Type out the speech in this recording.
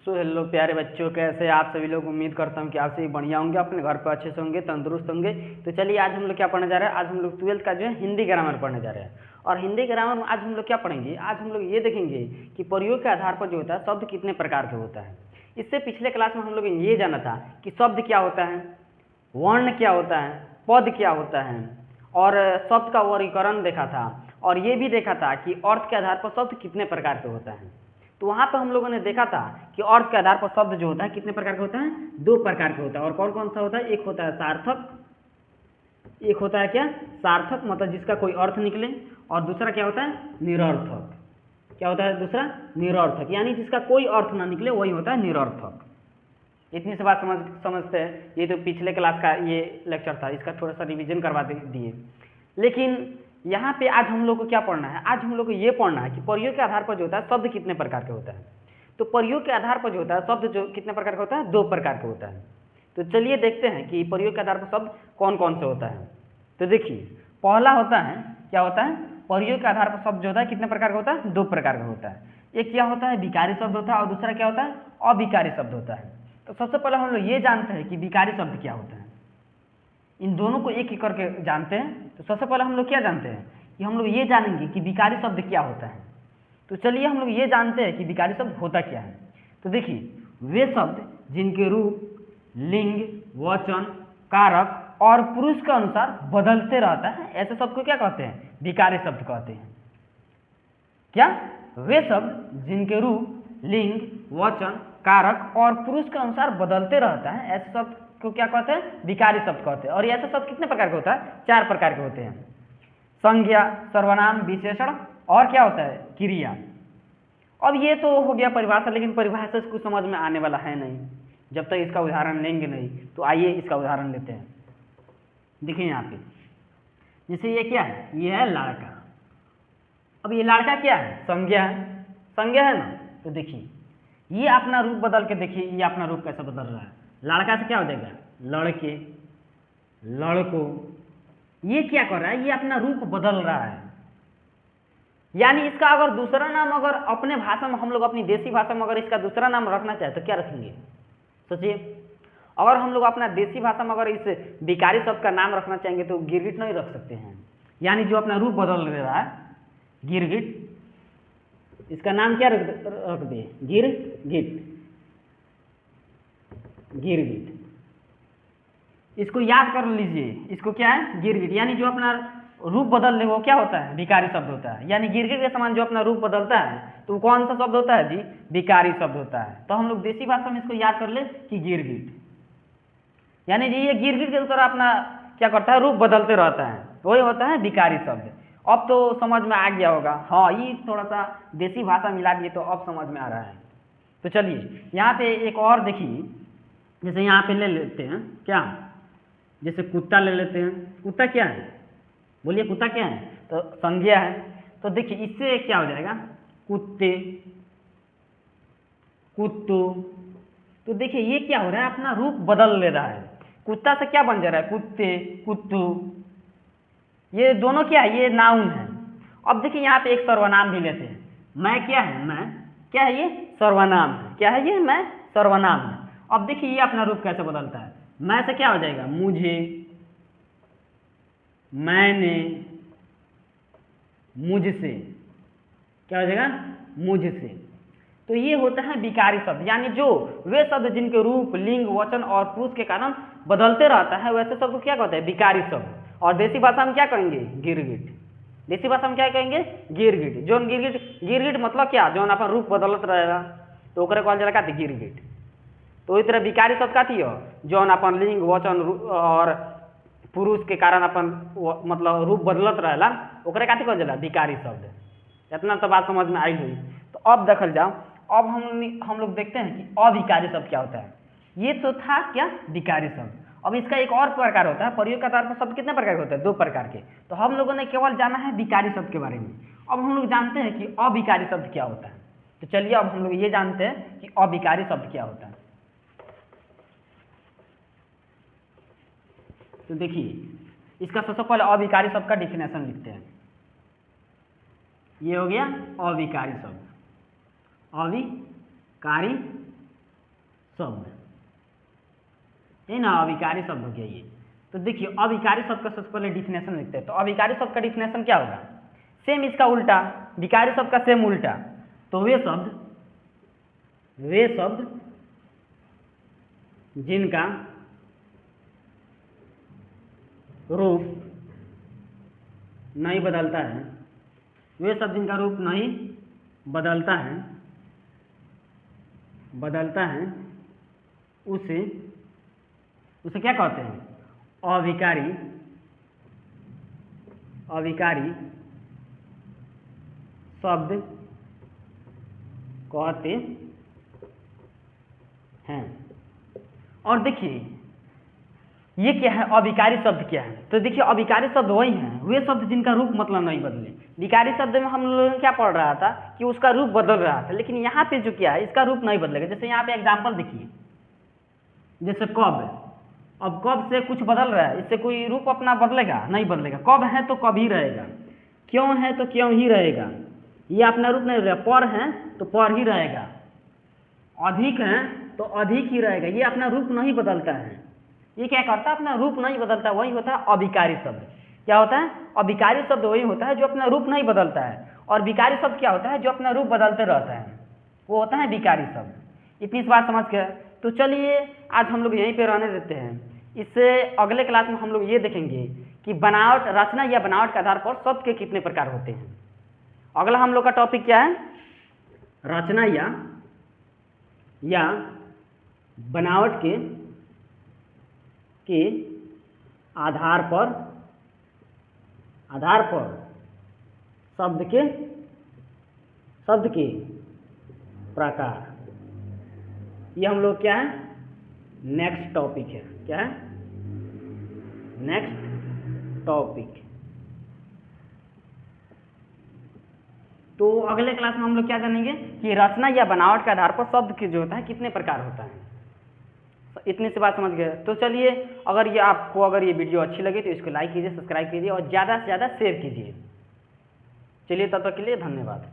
So hello प्यारे बच्चों, कैसे आप सभी लोग। उम्मीद करता हूँ कि आप सभी बढ़िया होंगे, अपने घर पर अच्छे से होंगे, तंदुरुस्त होंगे। तो चलिए आज हम लोग क्या पढ़ने जा रहे हैं। आज हम लोग 12th का जो है हिंदी ग्रामर पढ़ने जा रहे हैं। और हिंदी ग्रामर में आज हम लोग क्या पढ़ेंगे, आज हम लोग ये देखेंगे कि प्रयोग के आधार पर जो होता है शब्द कितने प्रकार के होता है। इससे पिछले क्लास में हम लोग ये जाना था कि शब्द क्या होता है, वर्ण क्या होता है, पद क्या होता है, और शब्द का वर्गीकरण देखा था। और ये भी देखा था कि अर्थ के आधार पर शब्द कितने प्रकार के होता है। तो वहाँ पर हम लोगों ने देखा था कि अर्थ के आधार पर शब्द जो होता है कितने प्रकार के होता है, 2 प्रकार के होता है। और कौन कौन सा होता है, एक होता है सार्थक, एक होता है क्या सार्थक मतलब जिसका कोई अर्थ निकले, और दूसरा क्या होता है निरर्थक। क्या होता है दूसरा, निरर्थक, यानी जिसका कोई अर्थ ना निकले वही होता है निरर्थक। इतनी सी बात समझते हैं। ये तो पिछले क्लास का ये लेक्चर था, इसका थोड़ा सा रिवीजन करवा दिए। लेकिन यहाँ पे आज हम लोग को क्या पढ़ना है, आज हम लोग को ये पढ़ना है कि प्रयोग के आधार पर जो होता है शब्द कितने प्रकार के होता है। तो प्रयोग के आधार पर जो होता है शब्द जो कितने प्रकार का होता है, 2 प्रकार का होता है। तो चलिए देखते हैं कि प्रयोग के आधार पर शब्द कौन कौन से होता है। तो देखिए पहला होता है, क्या होता है, प्रयोग के आधार पर शब्द जो होता है कितने प्रकार का होता है, 2 प्रकार का होता है। एक क्या होता है विकारी शब्द होता है, और दूसरा क्या होता है अविकारी शब्द होता है। तो सबसे पहले हम लोग ये जानते हैं कि विकारी शब्द क्या होता है। इन दोनों को एक एक करके जानते हैं। तो सबसे पहले हम लोग क्या जानते हैं कि हम लोग ये जानेंगे कि विकारी शब्द क्या होता है। तो चलिए हम लोग ये जानते हैं कि विकारी शब्द होता क्या है। तो देखिए वे शब्द जिनके रूप, लिंग, वचन, कारक और पुरुष के अनुसार बदलते रहता है, ऐसे शब्द को क्या कहते हैं, विकारी शब्द कहते हैं। क्या, वे शब्द जिनके रूप, लिंग, वचन, कारक और पुरुष के अनुसार बदलते रहता है, ऐसे शब्द को क्या कहते हैं, विकारी शब्द कहते हैं। और ऐसे शब्द कितने प्रकार के होता है, 4 प्रकार के होते हैं। संज्ञा, सर्वनाम, विशेषण और क्या होता है क्रिया। अब ये तो हो गया परिभाषा, लेकिन परिभाषा से कुछ समझ में आने वाला है नहीं जब तक इसका उदाहरण लेंगे नहीं। तो आइए इसका उदाहरण लेते हैं। देखिए यहाँ पे जैसे ये क्या है, ये है लड़का। अब ये लड़का क्या है, संज्ञा है, संज्ञा है ना। तो देखिए ये अपना रूप बदल के देखिए, ये अपना रूप कैसे बदल रहा है। लड़का से क्या हो जाएगा लड़के, लड़कों। ये क्या कर रहा है, ये अपना रूप बदल रहा है। यानी इसका अगर दूसरा नाम, अगर अपने भाषा में हम लोग अपनी देसी भाषा में अगर इसका दूसरा नाम रखना चाहे तो क्या रखेंगे, सोचिए। अगर हम लोग अपना देसी भाषा में अगर इस विकारी शब्द का नाम रखना चाहेंगे तो गिरगिट नहीं रख सकते हैं। यानी जो अपना रूप बदल रहा है गिरगिट, इसका नाम क्या रख दे, गिरगिट, गिरगिट। इसको याद कर लीजिए, इसको क्या है गिरगिट। यानी जो अपना रूप बदल ले वो क्या होता है, विकारी शब्द होता है। यानी गिरगिट के समान जो अपना रूप बदलता है तो वो कौन सा शब्द होता है जी, विकारी शब्द होता है। तो हम लोग देसी भाषा में इसको याद कर ले कि गिरगिट। यानी जी ये गिरगिट के तरह अपना क्या करता है, रूप बदलते रहता है, वही होता है विकारी शब्द। अब तो समझ में आ गया होगा। हाँ, ये थोड़ा सा देसी भाषा मिला दिए तो अब समझ में आ रहा है। तो चलिए यहाँ पे एक और देखिए, जैसे यहाँ पे ले लेते हैं क्या, जैसे कुत्ता ले लेते हैं। कुत्ता क्या है, बोलिए कुत्ता क्या है, तो संज्ञा है। तो देखिए इससे क्या हो जाएगा, कुत्ते, कुत्तू। तो देखिए ये क्या हो रहा है, अपना रूप बदल ले रहा है। कुत्ता से क्या बन जा रहा है, कुत्ते, कुत्तू। ये दोनों क्या है, ये नाउन है। अब देखिए यहाँ पे एक सर्वनाम भी लेते हैं। मैं क्या है, मैं क्या है, ये सर्वनाम है। क्या है ये, मैं सर्वनाम है। अब देखिए ये अपना रूप कैसे बदलता है। मैं से क्या हो जाएगा मुझे, मैंने, मुझसे। क्या हो जाएगा, मुझसे। तो ये होता है विकारी शब्द। यानी जो वे शब्द जिनके रूप, लिंग, वचन और पुरुष के कारण बदलते रहता है वैसे शब्द को क्या कहते हैं, विकारी शब्द। और देसी भाषा में क्या कहेंगे, गिरगिट। देसी भाषा में क्या कहेंगे, गिरगिट। जोन गिरगिट, गिरगिट मतलब क्या, जोन अपन रूप बदलत रहेगा तो ओकरे कहल जाला का गिरगिट। तो इस तरह विकारी शब्द का थी जौन अपन लिंग, वचन और पुरुष के कारण अपन मतलब रूप बदलत रहेला, ओकरे काथी कहल जाला, विकारी शब्द। इतना तो बात समझ में आई हुई। तो अब देखल जाओ, अब हम लोग देखते हैं कि अविकारी शब्द क्या होता है। ये तो था क्या, विकारी शब्द। अब इसका एक और प्रकार होता है, प्रयोग के आधार पर शब्द कितने प्रकार के होते हैं, 2 प्रकार के। तो हम लोगों ने केवल जाना है विकारी शब्द के बारे में। अब हम लोग जानते हैं कि अविकारी शब्द क्या होता है। तो चलिए अब हम लोग ये जानते हैं कि अविकारी शब्द क्या होता है। तो देखिए इसका सबसे पहले अविकारी शब्द का डिफिनेशन लिखते हैं। ये हो गया अविकारी शब्द। अविकारी शब्द, ये ना अभिकारी शब्द हो गया ये। तो देखिए अभिकारी शब्द का सबसे पहले डिफिनेशन लिखते हैं। तो अभिकारी शब्द का डिफिनेशन क्या होगा, सेम इसका उल्टा, विकारी शब्द का सेम उल्टा। तो वे शब्द जिनका रूप नहीं बदलता है, वे शब्द जिनका रूप नहीं बदलता है उसे क्या कहते हैं, अभिकारी शब्द कहते हैं। और देखिए ये क्या है, अभिकारी शब्द क्या है, तो देखिए अभिकारी शब्द वही हैं वे शब्द जिनका रूप मतलब नहीं बदले। विकारी शब्द में हम लोगों ने क्या पढ़ रहा था कि उसका रूप बदल रहा था, लेकिन यहाँ पे जो क्या है इसका रूप नहीं बदलेगा। जैसे यहाँ पे एग्जाम्पल देखिए, जैसे कब, अब कब से कुछ बदल रहा है, इससे कोई रूप अपना बदलेगा नहीं बदलेगा। कब है तो कब ही रहेगा, क्यों है तो क्यों ही रहेगा, ये अपना रूप नहीं रहेगा। पर है तो पर ही रहेगा, अधिक है तो अधिक ही रहेगा, ये अपना रूप नहीं बदलता है। ये क्या करता है, अपना रूप नहीं बदलता, वही होता है अभिकारी शब्द। क्या होता है, अभिकारी शब्द वही होता है जो अपना रूप नहीं बदलता है। और विकारी शब्द क्या होता है, जो अपना रूप बदलते रहता है, वो होता है विकारी शब्द। इतनी सी बात समझ गए। तो चलिए आज हम लोग यहीं पे रहने देते हैं। इससे अगले क्लास में हम लोग ये देखेंगे कि बनावट, रचना या बनावट के आधार पर शब्द के कितने प्रकार होते हैं। अगला हम लोग का टॉपिक क्या है, रचना या बनावट के आधार पर शब्द के प्रकार। ये हम लोग क्या है, नेक्स्ट टॉपिक है। क्या है, नेक्स्ट टॉपिक। तो अगले क्लास में हम लोग क्या जानेंगे कि रचना या बनावट के आधार पर शब्द के जो होता है कितने प्रकार होता है। इतनी सी बात समझ गए। तो चलिए, अगर ये वीडियो अच्छी लगे तो इसको लाइक कीजिए, सब्सक्राइब कीजिए और ज़्यादा से ज़्यादा शेयर कीजिए। चलिए तब तक के लिए धन्यवाद।